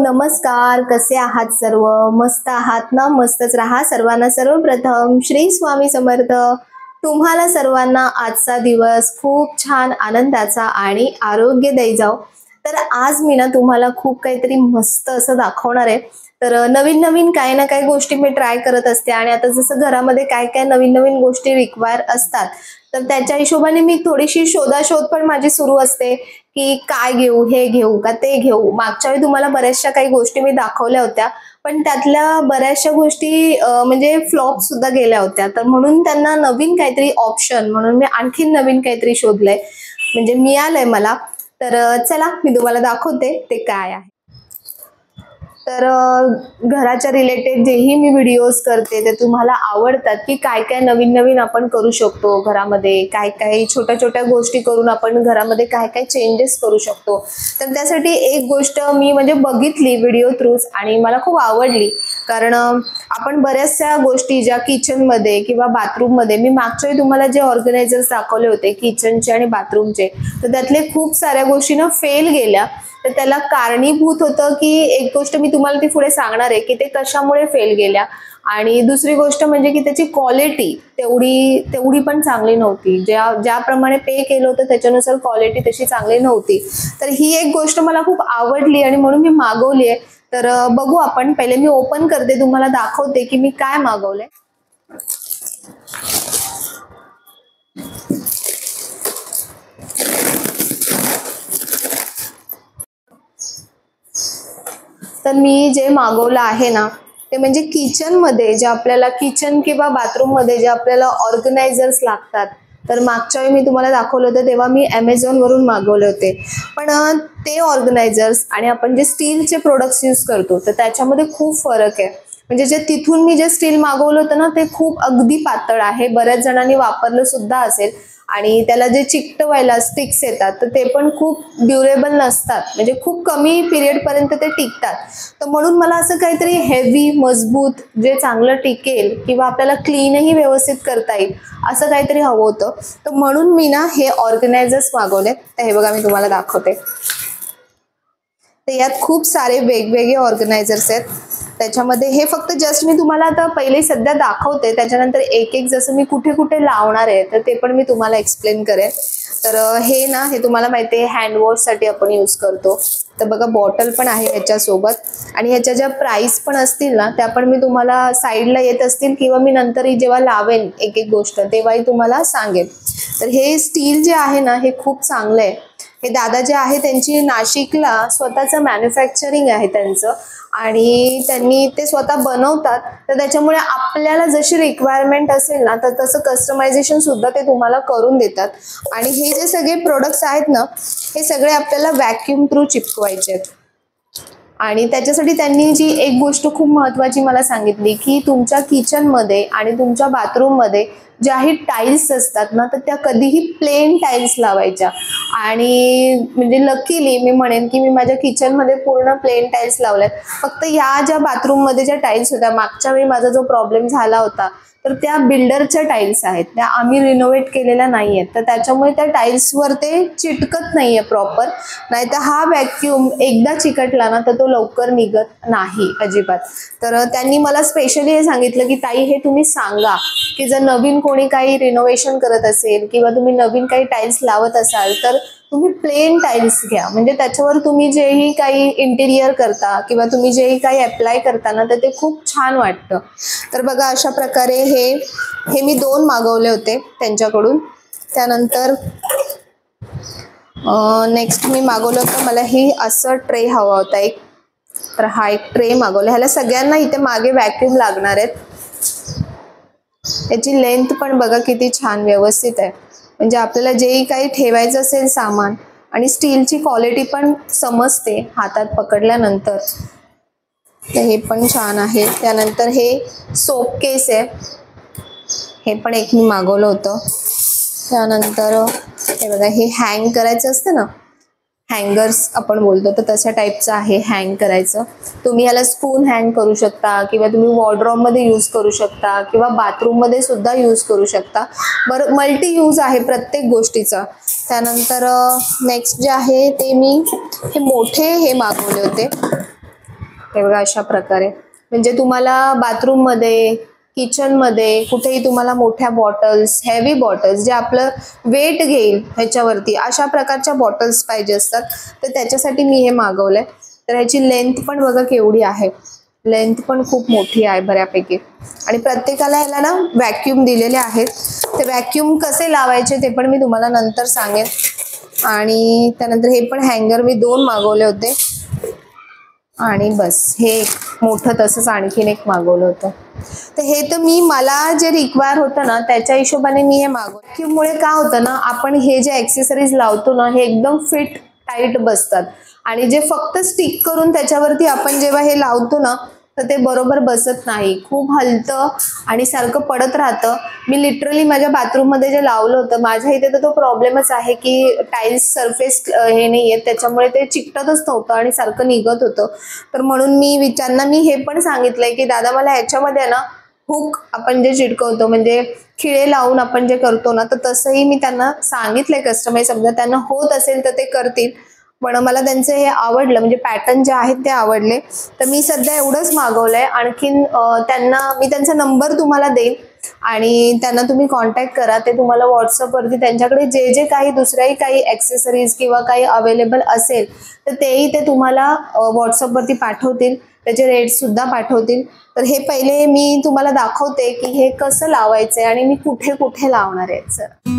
नमस्कार. कसे आहात सर्व? मस्त आहात ना? मस्तच राहा. सर्वांना सर्वप्रथम श्री स्वामी समर्थ. तुम्हाला सर्वांना आजचा दिवस खूप छान आनंदाचा आणि आरोग्यदायी जाओ. तर आज मी ना तुम्हाला खूप काहीतरी मस्त असं दाखवणार आहे. तर नवीन नवीन काही ना काही गोष्टी मी ट्राय करत असते आणि आता जसं घरामध्ये काय काय नवीन नवीन गोष्टी रिक्वायर असतात, तर त्याच्या हिशोबाने मी थोडीशी शोधाशोध पण माझी सुरू असते की काय घेऊ, हे घेऊ का ते घेऊ. मागच्या वेळी तुम्हाला बऱ्याचशा काही गोष्टी मी दाखवल्या होत्या, पण त्यातल्या बऱ्याचशा गोष्टी म्हणजे फ्लॉप सुद्धा गेल्या होत्या. तर म्हणून त्यांना नवीन काहीतरी ऑप्शन म्हणून मी आणखीन नवीन काहीतरी शोधलंय, म्हणजे मिळालंय मला. तर चला मी तुम्हाला दाखवते ते काय आहे. तर घराच्या रिलेटेड जेही मी व्हिडिओज करते ते तुम्हाला आवडतात की काय काय नवीन नवीन आपण करू शकतो घरामध्ये, काय काय छोट्या छोट्या गोष्टी करून आपण घरामध्ये काय काय चेंजेस करू शकतो. तर त्यासाठी एक गोष्ट मी म्हणजे बघितली व्हिडिओ थ्रूच आणि मला खूप आवडली. कारण आपण बऱ्याचशा गोष्टी ज्या किचनमध्ये किंवा बाथरूममध्ये, मी मागच्या वेळी तुम्हाला जे ऑर्गनायझर्स दाखवले होते किचनचे आणि बाथरूमचे, तर त्यातले खूप साऱ्या गोष्टी ना फेल गेल्या. तर त्याला कारणीभूत होतं की एक गोष्ट मी तुम्हाला ती पुढे सांगणार आहे की ते कशामुळे फेल गेल्या, आणि दुसरी गोष्ट म्हणजे की त्याची क्वालिटी तेवढी पण चांगली नव्हती. ज्याप्रमाणे पे केलं होतं त्याच्यानुसार क्वालिटी तशी चांगली नव्हती. तर ही एक गोष्ट मला खूप आवडली आणि म्हणून मी मागवली आहे. तर बघू आपण. पहिले मी ओपन करते, तुम्हाला दाखवते की मी काय मागवलंय. तर मी जे मागवलं आहे ना ते म्हणजे किचनमध्ये जे आपल्याला किचन किंवा बाथरूममध्ये जे आपल्याला ऑर्गनायझर्स लागतात. तर मागच्या वेळी मी तुम्हाला दाखवलं होतं तेव्हा मी ॲमेझॉनवरून मागवले होते. पण ते ऑर्गनायझर्स आणि आपण जे स्टीलचे प्रोडक्ट्स यूज करतो तर त्याच्यामध्ये खूप फरक आहे. म्हणजे जे तिथून मी जे स्टील मागवलं होतं ना ते खूप अगदी पातळ आहे. बऱ्याच जणांनी वापरलं सुद्धा असेल. आणि त्याला जे चिकटवायला स्टिक्स येतात तर ते पण खूप ड्युरेबल नसतात, म्हणजे खूप कमी पिरियड पर्यंत ते टिकतात. तर म्हणून मला असं काहीतरी हेवी मजबूत जे चांगलं टिकेल किंवा आपल्याला क्लीनही व्यवस्थित करता येईल असं काहीतरी हवं होतं. तर म्हणून मी ना हे ऑर्गनायझर्स मागवले. तर हे बघा मी तुम्हाला दाखवते. तर यात खूप सारे वेगवेगळे ऑर्गनायझर्स आहेत. त्याच्यामध्ये हे फक्त जस्ट मी तुम्हाला आता पहिले सध्या दाखवते, त्याच्यानंतर एक एक जसं मी कुठे कुठे लावणार आहे तर ते पण मी तुम्हाला एक्सप्लेन करेन. तर हे ना हे तुम्हाला माहिती आहे हँडवॉशसाठी आपण यूज करतो. तर बघा बॉटल पण आहे ह्याच्यासोबत, आणि ह्याच्या ज्या प्राइस पण असतील ना त्या पण मी तुम्हाला साईडला येत असतील किंवा मी नंतरही जेव्हा लावेन एक एक गोष्ट तेव्हाही तुम्हाला सांगेन. तर हे स्टील जे आहे ना हे खूप चांगलं आहे. हे दादा जे आहे त्यांची नाशिकला स्वतःचं मॅन्युफॅक्चरिंग आहे त्यांचं, आणि त्यांनी ते स्वतः बनवतात. तर त्याच्यामुळे आपल्याला जशी रिक्वायरमेंट असेल ना तर तसं कस्टमायझेशन सुद्धा ते तुम्हाला करून देतात. आणि हे जे सगळे प्रोडक्ट्स आहेत ना हे सगळे आपल्याला व्हॅक्यूम थ्रू चिपकवायचे आहेत. आणि त्याच्यासाठी त्यांनी जी एक गोष्ट खूप महत्त्वाची मला सांगितली की तुमच्या किचनमध्ये आणि तुमच्या बाथरूममध्ये ज्याही टाईल्स असतात ना तर त्या कधीही प्लेन टाईल्स लावायच्या. आणि म्हणजे लकीली मी म्हणेन की मी माझ्या किचनमध्ये पूर्ण प्लेन टाईल्स लावल्यात. फक्त या ज्या बाथरूममध्ये ज्या टाईल्स होत्या मागच्या वेळी माझा जो प्रॉब्लेम झाला होता तर त्या बिल्डरच्या टाईल्स आहेत, त्या आम्ही रिनोव्हेट केलेल्या नाही आहेत. तर त्याच्यामुळे त्या टाईल्सवर ते चिटकत नाही आहे प्रॉपर. नाहीतर हा व्हॅक्यूम एकदा चिकटला ना तर तो लवकर निघत नाही अजिबात. तर त्यांनी मला स्पेशली हे सांगितलं की ताई हे तुम्ही सांगा की जर नवीन कोणी काही रिनोव्हेशन करत असेल किंवा तुम्ही नवीन काही टाईल्स लावत असाल तर तुम्ही प्लेन टाईल्स घ्या. म्हणजे त्याच्यावर तुम्ही जेही काही इंटिरियर करता किंवा तुम्ही जेही काही अप्लाय करता ना तर ते खूप छान वाटतं. तर बघा अशा प्रकारे हे मी 2 मागवले होते त्यांच्याकडून. त्यानंतर नेक्स्ट मी मागवलं होतं, मला ही असं ट्रे हवा होता एक. तर हा एक ट्रे मागवला. ह्याला सगळ्यांना इथे मागे व्हॅक्यूम लागणार आहेत. याची लेंथ पण बघा किती छान व्यवस्थित आहे. म्हणजे आपल्याला जेही काही ठेवायचं असेल सामान, आणि स्टीलची क्वालिटी पण समजते हातात पकडल्यानंतर. तर हे पण छान आहे. त्यानंतर हे सोप केस आहे, हे पण एक मी मागवलं होतं. त्यानंतर हे बघा हे हँग करायचं असतं ना, हँगर्स आपण बोलतो, तर तशा टाईपचं आहे हँग करायचं. तुम्ही ह्याला स्पून हँग करू शकता किंवा तुम्ही वॉर्डरोबमध्ये यूज करू शकता किंवा बाथरूममध्ये सुद्धा यूज करू शकता. बरं मल्टी यूज आहे प्रत्येक गोष्टीचा. त्यानंतर नेक्स्ट जे आहे ते मी हे मोठे हे मागवले होते. हे बघा अशा प्रकारे, म्हणजे तुम्हाला बाथरूम मध्ये, किचन मध्ये कुठेही तुम्हाला मोठ्या बॉटल्स, हेवी बॉटल्स जे आपलं वेट घेईल ह्याच्यावरती, अशा प्रकारच्या बॉटल्स पाहिजे असतात, तर त्याच्यासाठी मी हे मागवलंय. तर ह्याची लेंथ पण बघा केवढी आहे, लेंथ पण खूप मोठी आहे बऱ्यापैकी. आणि प्रत्येकाला ह्याला ना व्हॅक्यूम दिलेले आहेत. ते व्हॅक्यूम कसे लावायचे ते पण मी तुम्हाला नंतर सांगेन. आणि त्यानंतर हे पण हँगर मी 2 मागवले होते. आणि बस हे एक मोठं तसंच आणखीन एक मागवलं होतं. तर हे तर मी मला जे रिक्वायर होतं ना त्याच्या हिशोबाने मी हे मागवलं. की मुळे काय होतं ना, आपण हे जे ॲक्सेसरीज लावतो ना हे एकदम फिट टाईट बसतात. आणि जे फक्त स्टिक करून त्याच्यावरती आपण जेव्हा हे लावतो ना तर ते बरोबर बसत नाही, खूप हलतं आणि सारखं पडत राहतं. मी लिटरली माझ्या बाथरूममध्ये जे लावलं होतं, माझ्या इथे तर तो प्रॉब्लेमच आहे की टाईल्स सरफेस हे नाही आहे, त्याच्यामुळे ते चिकटतच नव्हतं आणि सारखं निघत होतं. तर म्हणून मी त्यांना मी हे पण सांगितलंय की दादा मला ह्याच्यामध्ये ना हुक आपण जे चिटकवतो म्हणजे खिळे लावून आपण जे करतो ना, तर तसंही मी त्यांना सांगितलंय कस्टमाइज. समजा त्यांना होत असेल तर ते करतील, पण मला त्यांचं हे आवडलं, म्हणजे पॅटर्न जे आहेत ते आवडले. तर मी सध्या एवढंच मागवलंय. आणखीन त्यांना मी त्यांचा नंबर तुम्हाला देईन आणि त्यांना तुम्ही कॉन्टॅक्ट करा. ते तुम्हाला व्हॉट्सअपवरती त्यांच्याकडे जे जे काही दुसऱ्याही काही ॲक्सेसरीज किंवा काही अवेलेबल असेल तर तेही ते तुम्हाला व्हॉट्सअपवरती पाठवतील, त्याचे रेट्ससुद्धा पाठवतील. तर हे पहिले मी तुम्हाला दाखवते की हे कसं लावायचं आहे आणि मी कुठे कुठे लावणार आहे. सर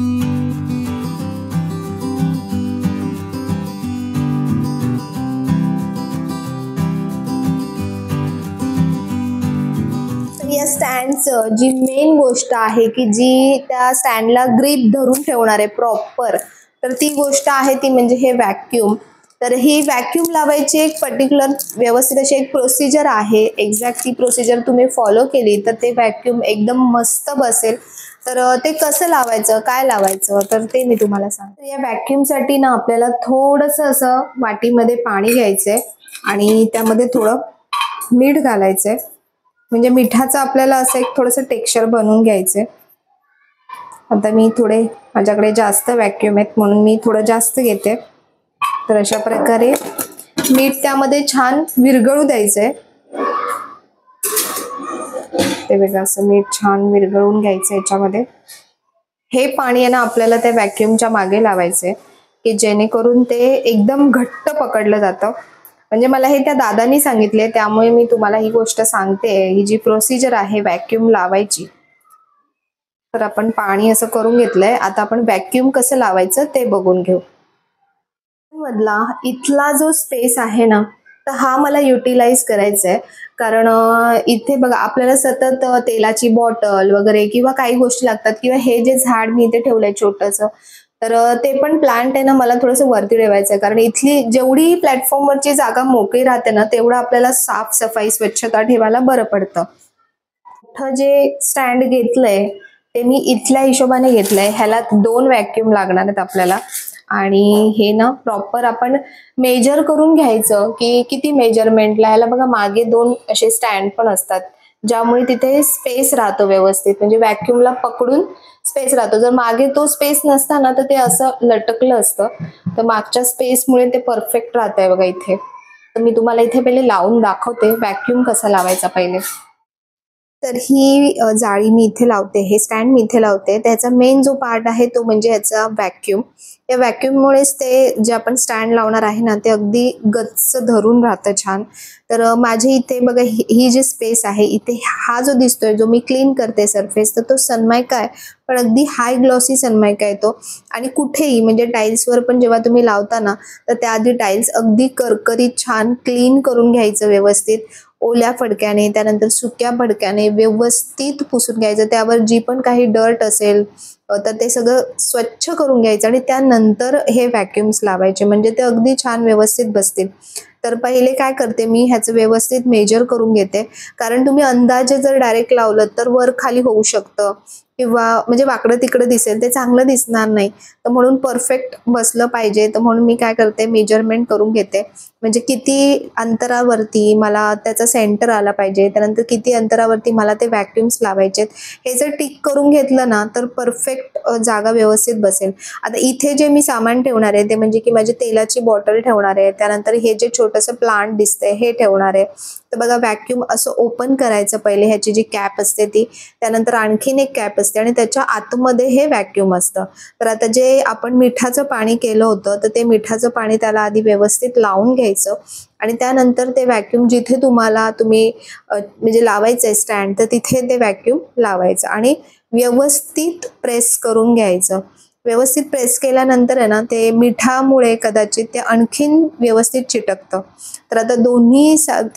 या स्टँडचं जी मेन गोष्ट आहे की जी त्या स्टँडला ग्रिप धरून ठेवणार आहे प्रॉपर, तर ती गोष्ट आहे ती म्हणजे हे व्हॅक्यूम. तर ही व्हॅक्यूम लावायची एक पर्टिक्युलर व्यवस्थित अशी एक प्रोसिजर आहे. एक्झॅक्ट ती प्रोसिजर तुम्ही फॉलो केली तर ते व्हॅक्यूम एकदम मस्त बसेल. तर ते कसं लावायचं, काय लावायचं, तर ते मी तुम्हाला सांगते. या व्हॅक्यूमसाठी ना आपल्याला थोडंसं असं वाटीमध्ये पाणी घ्यायचंय आणि त्यामध्ये थोडं मीठ घालायचंय. म्हणजे मिठाचं आपल्याला असं एक थोडंसं टेक्स्चर बनवून घ्यायचंय. आता मी थोडे माझ्याकडे जास्त व्हॅक्यूम आहेत म्हणून मी थोडं जास्त घेते. तर अशा प्रकारे मीठ त्यामध्ये छान विरघळू द्यायचंय. ते बघा असं मीठ छान विरघळून घ्यायचं याच्यामध्ये. हे पाणी आहे ना आपल्याला त्या व्हॅक्यूमच्या मागे लावायचंय की जेणेकरून ते एकदम घट्ट पकडलं जातं. म्हणजे मला हे त्या दादांनी सांगितले त्यामुळे मी तुम्हाला ही गोष्ट सांगते. ही जी प्रोसिजर आहे व्हॅक्यूम लावायची, तर आपण पाणी असं करून घेतलंय. आता आपण व्हॅक्यूम कसं लावायचं ते बघून घेऊ. मधला इथला जो स्पेस आहे ना, तर हा मला युटिलाइज करायचा आहे. कारण इथे बघा आपल्याला सतत तेलाची बॉटल वगैरे किंवा काही गोष्टी लागतात, किंवा हे जे झाड मी इथे ठेवलंय छोटंसं, तर ते पण प्लांट आहे ना मला थोडंसं वरती ठेवायचं आहे. कारण इथली जेवढी प्लॅटफॉर्मवरची जागा मोकळी राहते ना तेवढं आपल्याला साफसफाई स्वच्छता ठेवायला बरं पडतं. मोठं जे स्टँड घेतलंय ते मी इथल्या हिशोबाने घेतलंय. ह्याला 2 व्हॅक्यूम लागणार आहेत आपल्याला. आणि हे ना प्रॉपर आपण मेजर करून घ्यायचं की किती मेजरमेंटला. ह्याला बघा मागे 2 असे स्टँड पण असतात ज्यामुळे तिथे स्पेस राहतो व्यवस्थित, म्हणजे व्हॅक्यूमला पकडून स्पेस राहतो. जर मागे तो स्पेस नसता ना तर ते असं लटकलं असतं. तर मागच्या स्पेसमुळे ते परफेक्ट राहत आहे बघा इथे. तर मी तुम्हाला इथे पहिले लावून दाखवते व्हॅक्यूम कसा लावायचा पहिले. तर ही जाळी मी इथे लावते, हे स्टँड मी इथे लावते. त्याचा मेन जो पार्ट आहे तो म्हणजे याचा व्हॅक्यूम. या व्हॅक्यूममुळेच ते जे आपण स्टँड लावणार आहे ना ते अगदी गच्च धरून राहतं छान. तर माझे इथे बघा ही जी स्पेस आहे इथे हा जो दिसतोय जो मी क्लीन करते सरफेस, तर तो सनमायका आहे, पण अगदी हाय ग्लॉसी सनमायका आहे तो. आणि कुठेही म्हणजे टाईल्सवर पण जेव्हा तुम्ही लावता ना तर त्याआधी टाईल्स अगदी करकरीत छान क्लीन करून घ्यायचं व्यवस्थित. ओल्या फडक्याने, त्यानंतर सुक्या फडक्याने व्यवस्थित पुसून घ्यायचं. त्यावर जी पण काही डर्ट असेल तर ते सगळं स्वच्छ करून घ्यायचं आणि त्यानंतर हे व्हॅक्यूम्स लावायचे, म्हणजे ते अगदी छान व्यवस्थित बसतील. तर पहिले काय करते मी ह्याचं व्यवस्थित मेजर करून घेते. कारण तुम्ही अंदाजे जर डायरेक्ट लावलं तर वर खाली होऊ शकतं किंवा म्हणजे वाकडं तिकडं दिसेल, ते चांगलं दिसणार नाही. तर म्हणून परफेक्ट बसलं पाहिजे, तर म्हणून मी काय करते मेजरमेंट करून घेते. म्हणजे किती अंतरावरती मला त्याचा सेंटर आला पाहिजे, त्यानंतर किती अंतरावरती मला ते व्हॅक्यूम्स लावायचे, हे जर टिक करून घेतलं ना तर परफेक्ट जागा व्यवस्थित बसेल. आता इथे जे मी सामान ठेवणार आहे ते म्हणजे की माझी तेलाची बॉटल ठेवणार आहे, त्यानंतर हे जे छोटे छोटंसं प्लांट दिसतंय हे ठेवणार आहे. तर बघा व्हॅक्यूम असं ओपन करायचं पहिले, ह्याची जी कॅप असते ती, त्यानंतर आणखीन एक कॅप असते आणि त्याच्या आतमध्ये हे व्हॅक्यूम असतं. तर आता जे आपण मिठाचं पाणी केलं होतं तर ते मिठाचं पाणी त्याला आधी व्यवस्थित लावून घ्यायचं आणि त्यानंतर ते व्हॅक्यूम जिथे तुम्ही म्हणजे लावायचं आहे स्टँड, तर तिथे ते व्हॅक्यूम लावायचं आणि व्यवस्थित प्रेस करून घ्यायचं. व्यवस्थित प्रेस केल्यानंतर आहे ना, ते मिठामुळे कदाचित ते आणखीन व्यवस्थित चिटकतं. तर आता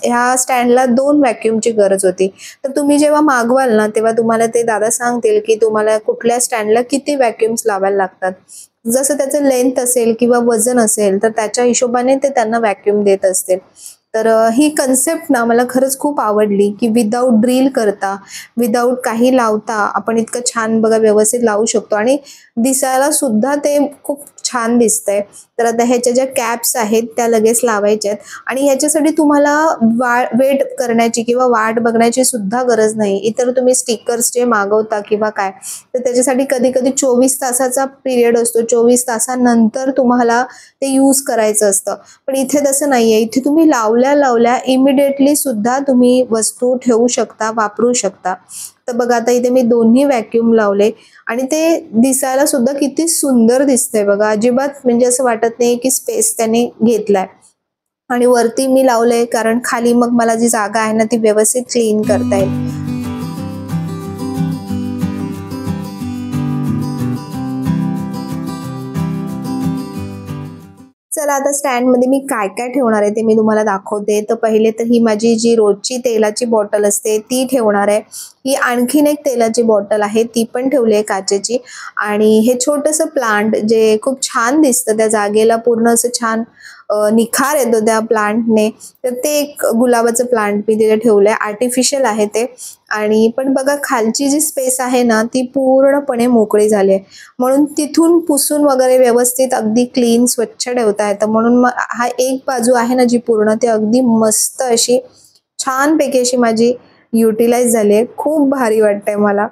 ह्या स्टँडला 2 व्हॅक्यूमची गरज होती. तर तुम्ही जेव्हा मागवाल ना, तेव्हा तुम्हाला ते दादा सांगतील की तुम्हाला कुठल्या स्टँडला किती व्हॅक्यूम्स लावायला लागतात. जसं त्याचं लेंथ असेल किंवा वजन असेल तर त्याच्या हिशोबाने ते त्यांना व्हॅक्यूम देत असतील. तर ही कन्सेप्ट ना मला खरंच खूप आवडली की विदाऊट ड्रिल करता, विदाऊट काही लावता आपण इतकं छान बघा व्यवस्थित लावू शकतो आणि दिसायला सुद्धा ते खूप छान दिसतंय. तर आता ह्याच्या ज्या कॅप्स आहेत त्या लगेच लावायच्या आहेत आणि ह्याच्यासाठी तुम्हाला वेट करण्याची किंवा वाट बघण्याची सुद्धा गरज नाही. इतर तुम्ही स्टिकर्स जे मागवता किंवा काय, तर त्याच्यासाठी कधी कधी 24 तासाचा पिरियड असतो. 24 तासानंतर तुम्हाला ते यूज करायचं असतं. पण इथे तसं नाहीये. इथे तुम्ही लावल्या इमिडिएटली सुद्धा तुम्ही वस्तू ठेवू शकता, वापरू शकता. तर बघा आता इथे मी दोन्ही व्हॅक्यूम लावले आणि ते दिसायला सुद्धा किती सुंदर दिसतंय बघा. अजिबात म्हणजे असं वाटत नाही की स्पेस त्याने घेतलाय. आणि वरती मी लावलंय कारण खाली मग मला जी जागा आहे ना ती व्यवस्थित क्लीन करता येईल. चला आता स्टँडमध्ये मी काय काय ठेवणार आहे ते मी तुम्हाला दाखवते. तर पहिले तर ही माझी जी रोजची तेलाची बॉटल असते ती ठेवणार आहे. ही आणखीन एक तेलाची बॉटल आहे ती पण ठेवली आहे काचेची. आणि हे छोटंसं प्लांट जे खूप छान दिसतं, त्या जागेला पूर्ण असं छान निखार येतो त्या प्लांटने. तर ते एक गुलाबाचं प्लांट मी तिथे ठेवलंय, आर्टिफिशियल आहे ते. आणि पण बघा खालची जी स्पेस आहे ना ती पूर्णपणे मोकळी झाली आहे, म्हणून तिथून पुसून वगैरे व्यवस्थित अगदी क्लीन स्वच्छ ठेवता येतं. म्हणून हा एक बाजू आहे ना जी पूर्ण, ती अगदी मस्त अशी छानपैकी अशी माझी युटिलाइज झाली आहे. खूप भारी वाटतंय मला.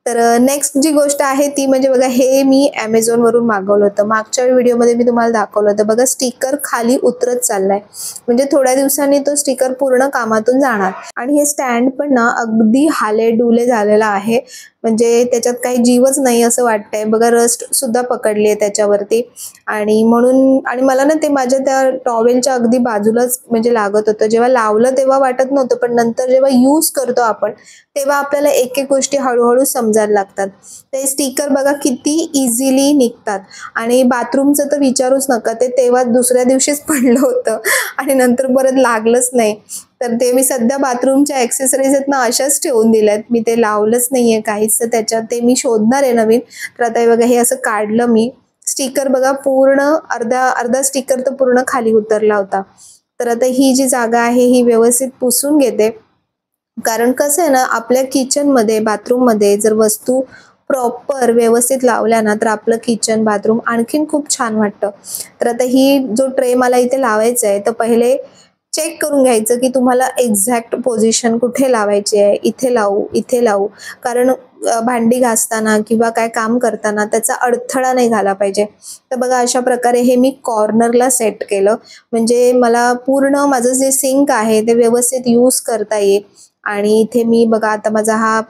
तर नेक्स्ट जी गोष्ट आहे ती म्हणजे बघा, हे मी ॲमेझॉनवरून मागवलं होतं. मागच्या व्हिडिओमध्ये मी तुम्हाला दाखवलं होतं बघा, स्टिकर खाली उतरत चाललाय, म्हणजे थोड्या दिवसांनी तो स्टिकर पूर्ण कामातून जाणार. आणि हे स्टँड पण ना अगदी हालेडुले झालेला आहे, म्हणजे त्याच्यात काही जीवच नाही असं वाटतंय बघा. रस्ट सुद्धा पकडली आहे त्याच्यावरती. आणि मला ना ते माझ्या त्या टॉवेलच्या अगदी बाजूलाच म्हणजे लागत होतं. जेव्हा लावलं तेव्हा वाटत नव्हतं, पण नंतर जेव्हा यूज करतो आपण तेव्हा आपल्याला एक एक गोष्टी हळूहळू समजायला लागतात. ते स्टिकर बघा किती इझिली निघतात. आणि बाथरूमचं तर विचारूच नका, ते तेव्हा दुसऱ्या दिवशीच पडलं होतं आणि नंतर परत लागलंच नाही. तर ते मी सध्या बाथरूमच्या ॲक्सेसरीज आहेत ना अशाच ठेवून दिल्यात, मी ते लावलंच नाहीये काहीच. तर त्याच्यात ते मी शोधणार आहे नवीन. तर आता हे बघा, हे असं काढलं मी. स्टिकर बघा पूर्ण अर्धा स्टिकर तर पूर्ण खाली उतरला होता. तर आता ही जी जागा आहे ही व्यवस्थित पुसून घेते. कारण कसं आहे ना, आपल्या किचनमध्ये बाथरूममध्ये जर वस्तू प्रॉपर व्यवस्थित लावल्या ना तर आपलं किचन बाथरूम आणखीन खूप छान वाटतं. तर आता ही जो ट्रे मला इथे लावायचा आहे, तर पहिले चेक करून घ्यायचं की तुम्हाला एक्झॅक्ट पोझिशन कुठे लावायची आहे. इथे लावू कारण भांडी घासताना किंवा काय काम करताना त्याचा अडथळा नाही झाला पाहिजे. तर बघा अशा प्रकारे हे मी कॉर्नरला सेट केलं, म्हणजे मला पूर्ण माझं जे सिंक आहे ते व्यवस्थित यूज करता येईल. आणि इथे मी बघा आता माझा हा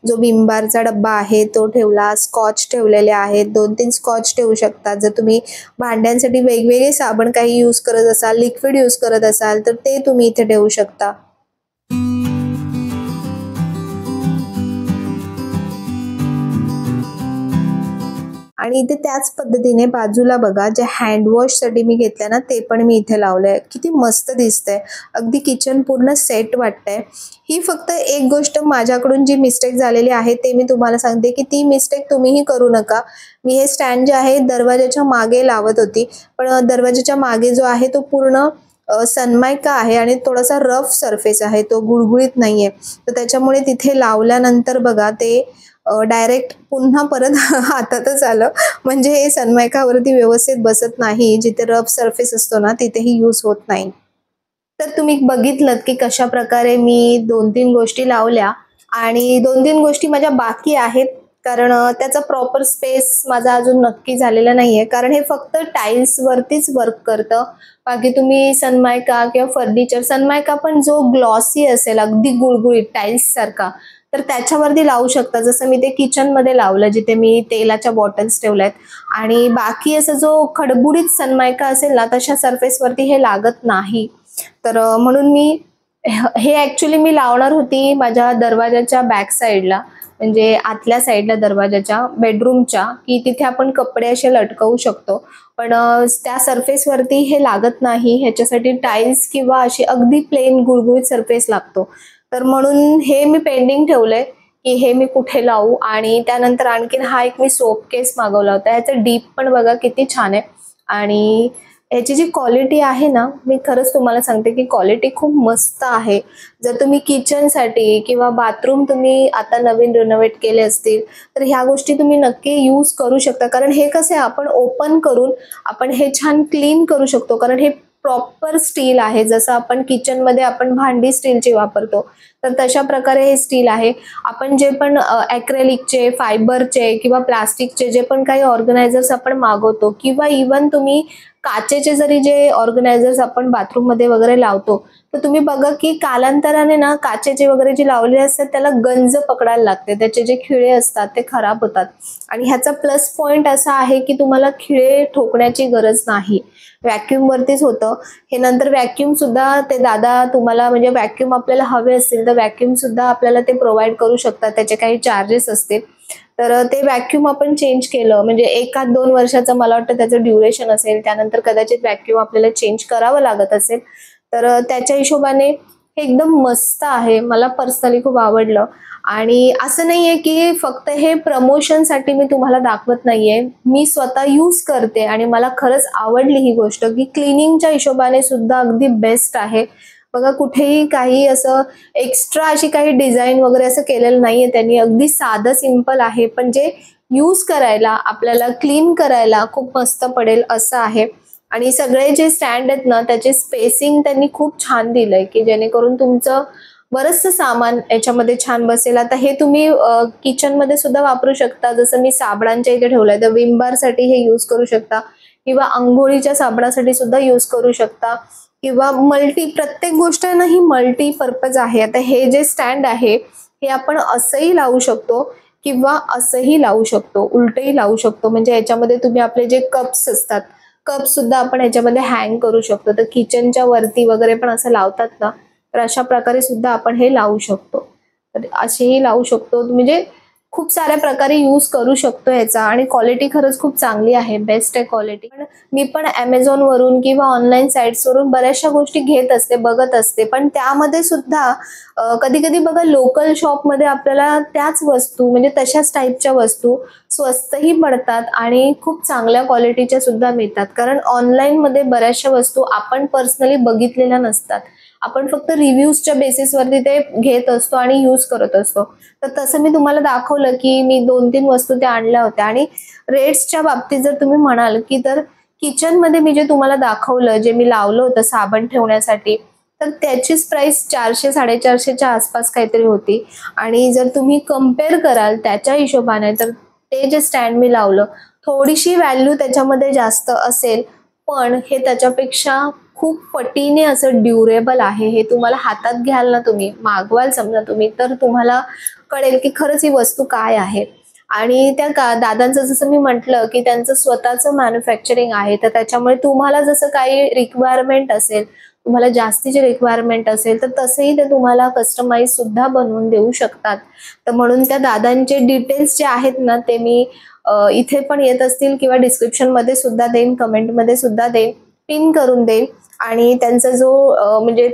जो विम बारचा डब्बा आहे तो ठेवला. स्कॉच ठेवलेले आहेत, 2-3 स्कॉच ठेवू शकतात. जर तुम्ही भांड्यांसाठी वेगवेगळे साबण काही यूज करत असाल, लिक्विड यूज करत असाल तर ते तुम्ही इथे ठेवू शकता. आणि इथे त्याच पद्धतीने बाजूला बघा, जे हँडवॉशसाठी मी घेतलं ना ते पण मी इथे लावलंय. किती मस्त दिसतंय, अगदी किचन पूर्ण सेट वाटतंय. ही फक्त एक गोष्ट माझ्याकडून जी मिस्टेक झालेली आहे ते मी तुम्हाला सांगते की ती मिस्टेक तुम्हीही करू नका. मी हे स्टँड जे आहे दरवाजाच्या मागे लावत होती, पण दरवाजाच्या मागे जो आहे तो पूर्ण सनमायका आहे आणि थोडासा रफ सरफेस आहे, तो गुळगुळीत नाहीये. तर त्याच्यामुळे तिथे लावल्यानंतर बघा ते डायरेक्ट पुन्हा परत हातातच आलं. म्हणजे हे सनमायकावरती व्यवस्थित बसत नाही. जिथे रफ सरफेस असतो ना तिथेही यूज होत नाही. तर तुम्ही बघितलंत की कशा प्रकारे मी 2-3 गोष्टी लावल्या आणि 2-3 गोष्टी माझ्या बाकी आहेत. कारण त्याचा प्रॉपर स्पेस माझा अजून नक्की झालेला नाहीये, कारण हे फक्त टाइल्स वरतीच वर्क करतं. बाकी तुम्ही सनमायका किंवा फर्निचर, सनमायका पण जो ग्लॉसी असेल अगदी गुळगुळीत टाइल्स सारखा, तर त्याच्यावरती लावू शकता. जसं मी ते किचन मध्ये लावलं जिथे मी तेलाच्या बॉटल्स ठेवल्यात. आणि बाकी असं जो खडबुडीत सनमायका असेल ना तशा सरफेस वरती हे लागत नाही. तर म्हणून मी हे ऍक्च्युली मी लावणार होती माझ्या दरवाजाच्या बॅक साईडला, म्हणजे आतल्या साईडला दरवाजाच्या बेडरूमच्या, की तिथे आपण कपडे असे लटकवू शकतो. पण त्या सरफेस वरती हे लागत नाही. ह्याच्यासाठी टाइल्स किंवा अशी अगदी प्लेन गुळगुळीत सरफेस लागतो. तर म्हणून हे मी पेंडिंग ठेवलंय की हे मी कुठे लावू. आणि त्यानंतर आणखीन हा एक मी सोप केस मागवला होता. ह्याचं डीप पण बघा किती छान आहे. आणि याची जी क्वालिटी आहे ना, मी खरंच तुम्हाला सांगते की क्वालिटी खूप मस्त आहे. जर तुम्ही किचनसाठी किंवा बाथरूम तुम्ही आता नवीन रिनोव्हेट केले असतील तर ह्या गोष्टी तुम्ही नक्की यूज करू शकता. कारण हे कसं आहे, आपण ओपन करून आपण हे छान क्लीन करू शकतो. कारण हे प्रॉपर स्टील आहे. जसं आपण किचनमध्ये आपण भांडी स्टीलची वापरतो तर तशा प्रकारे हे स्टील आहे. आपण जे पण ॲक्रेलिकचे, फायबरचे किंवा प्लास्टिकचे जे पण काही ऑर्गनायझर्स आपण मागवतो, किंवा इवन तुम्ही काचेचे जरी जे ऑर्गनायझर्स आपण बाथरूम मध्ये वगैरे लावतो, तर तुम्ही बघा की कालांतराने ना काचेचे वगैरे जे लावलेले असतात त्याला गंज पकडायला लागते. त्याचे जे खिळे असतात ते खराब होतात. आणि ह्याचा प्लस पॉइंट असा आहे की तुम्हाला खिळे ठोकण्याची गरज नाही. व्हॅक्यूम वरतीच होतं हे. नंतर व्हॅक्यूम सुद्धा ते दादा तुम्हाला, म्हणजे व्हॅक्यूम आपल्याला हवे असतील तर व्हॅक्यूम सुद्धा आपल्याला ते प्रोव्हाइड करू शकतात. त्याचे काही चार्जेस असतील तर ते व्हॅक्यूम आपण चेंज केलं म्हणजे 1-2 वर्षाचं मला वाटतं त्याचं ड्युरेशन असेल. त्यानंतर कदाचित व्हॅक्यूम आपल्याला चेंज करावं लागत असेल. तर त्याच्या हिशोबाने हे एकदम मस्त आहे. मला पर्सनली खूप आवडलं. आणि असं नाहीये की फक्त हे प्रमोशनसाठी मी तुम्हाला दाखवत नाहीये, मी स्वतः यूज करते आणि मला खरंच आवडली ही गोष्ट की क्लिनिंगच्या हिशोबाने सुद्धा अगदी बेस्ट आहे. बघा कुठेही काही असं एक्स्ट्रा अशी काही डिझाईन वगैरे असं केलेलं नाहीये त्यांनी. अगदी साधं सिंपल आहे, पण जे यूज करायला आपल्याला क्लीन करायला खूप मस्त पडेल असं आहे. आणि सगळे जे स्टँड आहेत ना त्याचे स्पेसिंग त्यांनी खूप छान दिलंय की जेणेकरून तुमचं बरंचसं सामान याच्यामध्ये छान बसेल. आता हे तुम्ही किचन मध्ये सुद्धा वापरू शकता. जसं मी साबणांच्या इथे ठेवलंय तर विम बार साठी हे यूज करू शकता, किंवा अंघोळीच्या साबणासाठी सुद्धा यूज करू शकता, किंवा प्रत्येक गोष्ट ना ही मल्टी पर्पज आहे. आता हे जे स्टँड आहे हे आपण असंही लावू शकतो किंवा असंही लावू शकतो, उलटही लावू शकतो. म्हणजे याच्यामध्ये तुम्ही आपले जे कप्स असतात, कप सुद्धा आपण ह्याच्यामध्ये हँग करू शकतो. तर किचनच्या वरती वगैरे पण असं लावतात ना, तर अशा प्रकारे सुद्धा आपण हे लावू शकतो. तर असेही लावू शकतो. म्हणजे खूप साऱ्या प्रकारे यूज करू शकतो ह्याचा. आणि क्वालिटी खरंच खूप चांगली आहे, बेस्ट आहे क्वालिटी. पण मी पण Amazon वरून किंवा ऑनलाईन साइट्स वरून बऱ्याचशा गोष्टी घेत असते, बघत असते. पण त्यामध्ये सुद्धा कधी कधी बघा लोकल शॉपमध्ये आपल्याला त्याच वस्तू म्हणजे तशाच टाईपच्या वस्तू स्वस्तही पडतात आणि खूप चांगल्या क्वालिटीच्या सुद्धा मिळतात. कारण ऑनलाईन मध्ये बऱ्याचशा वस्तू आपण पर्सनली बघितलेल्या नसतात. आपण फक्त रिव्ह्यूजच्या बेसिसवरती ते घेत असतो आणि यूज करत असतो. तर तसं मी तुम्हाला दाखवलं की मी 2-3 वस्तू त्या आणल्या होत्या. आणि रेट्सच्या बाबतीत जर तुम्ही म्हणाल की तर किचनमध्ये मी जे तुम्हाला दाखवलं, जे मी लावलं होतं साबण ठेवण्यासाठी, तर त्याचीच प्राइस 400-450च्या आसपास काहीतरी होती. आणि जर तुम्ही कम्पेअर कराल त्याच्या हिशोबाने तर ते जे स्टँड मी लावलं थोडीशी व्हॅल्यू त्याच्यामध्ये जास्त असेल, पण हे त्याच्यापेक्षा खूप पटीने असं ड्युरेबल आहे. हे तुम्हाला हातात घ्याल ना, तुम्ही मागवाल समजा तुम्ही, तर तुम्हाला कळेल की खरंच ही वस्तू काय आहे. आणि त्या दादांचं जसं मी म्हटलं की त्यांचं स्वतःचं मॅन्युफॅक्चरिंग आहे, तर त्याच्यामुळे तुम्हाला जसं काही रिक्वायरमेंट असेल, तुम्हाला जास्तीची रिक्वायरमेंट असेल तर तसंही ते तुम्हाला कस्टमाइज सुद्धा बनवून देऊ शकतात. तर म्हणून त्या दादांचे डिटेल्स जे आहेत ना ते मी इथे पण येत असतील किंवा डिस्क्रिप्शन मध्ये सुद्धा देईन, कमेंट मध्ये सुद्धा देईन, पिन करून देईन. आणि त्यांचा जो म्हणजे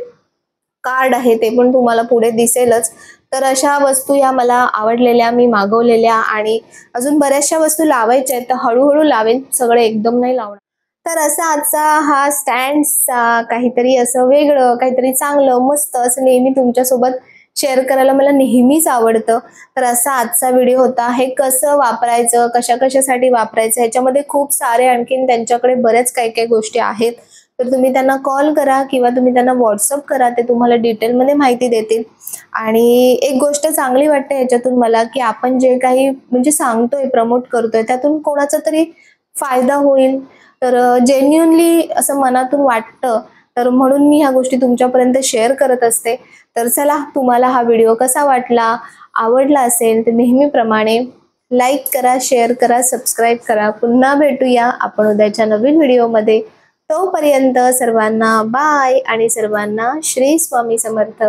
कार्ड आहे ते पण तुम्हाला पुढे दिसेलच. तर अशा वस्तू या मला आवडलेल्या, मी मागवलेल्या. आणि अजून बऱ्याचशा वस्तू लावायच्या आहेत, तर हळूहळू लावेन, सगळे एकदम नाही लावणार. तर असा आजचा हा स्टँड्सचा काहीतरी असं वेगळं, काहीतरी चांगलं मस्त असं नेहमी तुमच्यासोबत शेअर करायला मला नेहमीच आवडतं. तर असा आजचा व्हिडिओ होता. हे कसं वापरायचं, कशा कशासाठी वापरायचं, ह्याच्यामध्ये खूप सारे आणखीन त्यांच्याकडे बऱ्याच काही काही गोष्टी आहेत. तर तुम्ही त्यांना कॉल करा किंवा तुम्ही त्यांना व्हॉट्सअप करा, ते तुम्हाला डिटेलमध्ये माहिती देतील. आणि एक गोष्ट चांगली वाटते याच्यातून मला, की आपण जे काही म्हणजे सांगतोय, प्रमोट करतोय, त्यातून कोणाचा तरी फायदा होईल. तर जेन्युइनली असं मनातून वाटतं, तर म्हणून मी ह्या गोष्टी तुमच्यापर्यंत शेअर करत असते. तर चला, तुम्हाला हा व्हिडिओ कसा वाटला, आवडला असेल तर नेहमीप्रमाणे लाईक करा, शेअर करा, सबस्क्राईब करा. पुन्हा भेटूया आपण उद्याच्या नवीन व्हिडिओमध्ये. तोपर्यंत सर्वांना बाय आणि सर्वांना श्री स्वामी समर्थ.